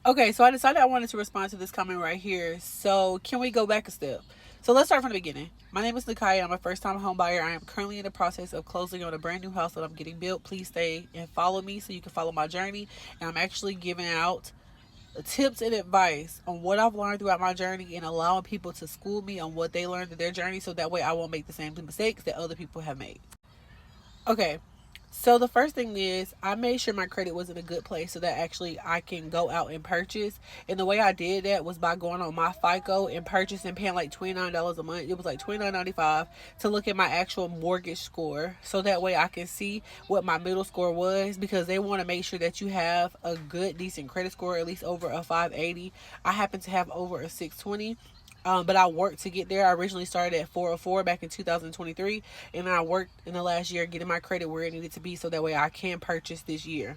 Okay, so I decided I wanted to respond to this comment right here. So can we go back a step? So let's start from the beginning. My name is Nakia. I'm a first time home buyer. I am currently in the process of closing on a brand new house that I'm getting built. Please stay and follow me so you can follow my journey. And I'm actually giving out tips and advice on what I've learned throughout my journey and allowing people to school me on what they learned in their journey so that way I won't make the same mistakes that other people have made. Okay. So the first thing is I made sure my credit was in a good place so that actually I can go out and purchase. And the way I did that was by going on my FICO and purchasing, paying like $29 a month. It was like $29.95 to look at my actual mortgage score. So that way I can see what my middle score was, because they want to make sure that you have a good, decent credit score, at least over a 580. I happen to have over a 620. But I worked to get there. I originally started at 404 back in 2023, and I worked in the last year getting my credit where it needed to be so that way I can purchase this year.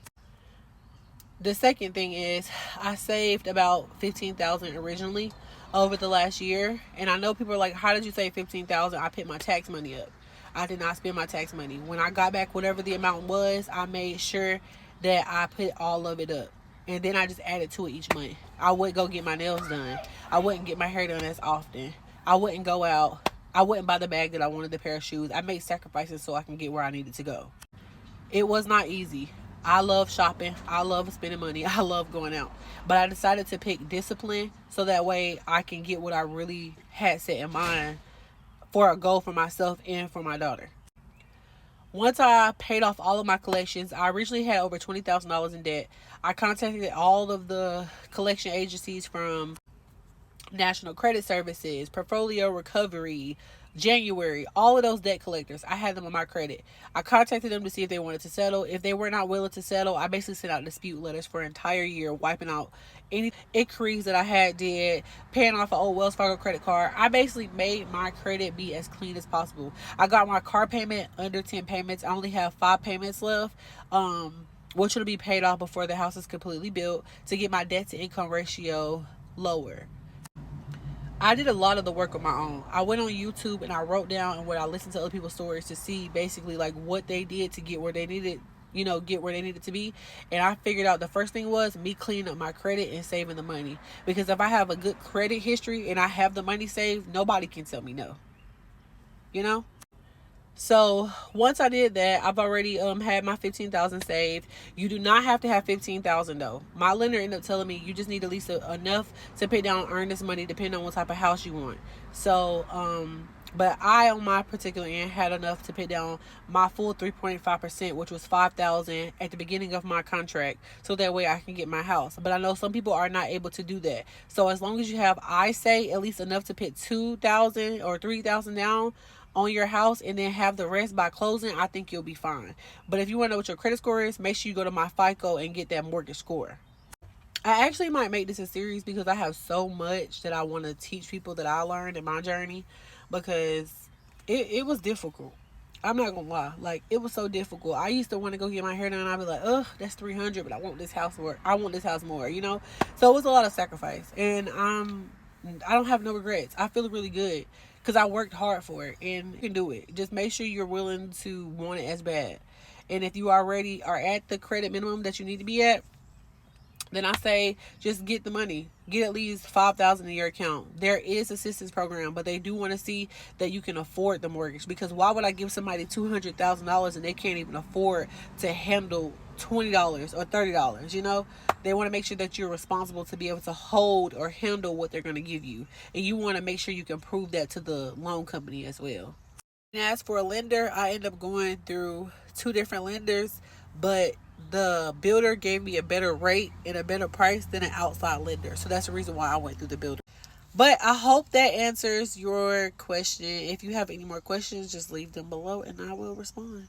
The second thing is I saved about 15,000 originally over the last year, and I know people are like, "How did you save 15,000?" I put my tax money up. I did not spend my tax money. When I got back whatever the amount was, I made sure that I put all of it up. And then I just added to it each month. I would go get my nails done. I wouldn't get my hair done as often. I wouldn't go out. I wouldn't buy the bag that I wanted, the pair of shoes. I made sacrifices so I can get where I needed to go. It was not easy. I love shopping. I love spending money. I love going out. But I decided to pick discipline so that way I can get what I really had set in mind for a goal for myself and for my daughter. Once I paid off all of my collections, I originally had over $20,000 in debt. I contacted all of the collection agencies from National Credit Services, Portfolio Recovery, January, all of those debt collectors. I had them on my credit. I contacted them to see if they wanted to settle. If they were not willing to settle, I basically sent out dispute letters for an entire year, wiping out any inquiries that I had did, paying off an old Wells Fargo credit card. I basically made my credit be as clean as possible. I got my car payment under 10 payments. I only have 5 payments left. Which will be paid off before the house is completely built, to get my debt to income ratio lower. I did a lot of the work on my own. I went on YouTube and I wrote down and what I listened to other people's stories to see basically like what they did to get where they needed, get where they needed to be. And I figured out the first thing was me cleaning up my credit and saving the money. Because if I have a good credit history and I have the money saved, nobody can tell me no. You know? So once I did that, I've already had my 15,000 saved. You do not have to have 15,000 though. My lender ended up telling me you just need at least enough to pay down earnest money, depending on what type of house you want. So but I on my particular end had enough to pay down my full 3.5%, which was 5,000 at the beginning of my contract, so that way I can get my house. But I know some people are not able to do that. So as long as you have, I say, at least enough to put 2,000 or 3,000 down on your house and then have the rest by closing, I think you'll be fine. But if you want to know what your credit score is, make sure you go to my FICO and get that mortgage score. I actually might make this a series because I have so much that I want to teach people that I learned in my journey, because it was difficult. I'm not gonna lie, like it was so difficult. I used to want to go get my hair done and I'd be like, ugh, that's 300, but I want this house more. I want this house more. So it was a lot of sacrifice, and I don't have no regrets. I feel really good because I worked hard for it, and you can do it. Just make sure you're willing to want it as bad. And if you already are at the credit minimum that you need to be at, then I say just get the money. Get at least 5,000 in your account. There is assistance program, but they do want to see that you can afford the mortgage. Because why would I give somebody $200,000 and they can't even afford to handle $20 or $30? They want to make sure that you're responsible to be able to hold or handle what they're going to give you, and you want to make sure you can prove that to the loan company as well. And as for a lender, I end up going through 2 different lenders, but the builder gave me a better rate and a better price than an outside lender. So that's the reason why I went through the builder. But I hope that answers your question. If you have any more questions, just leave them below and I will respond.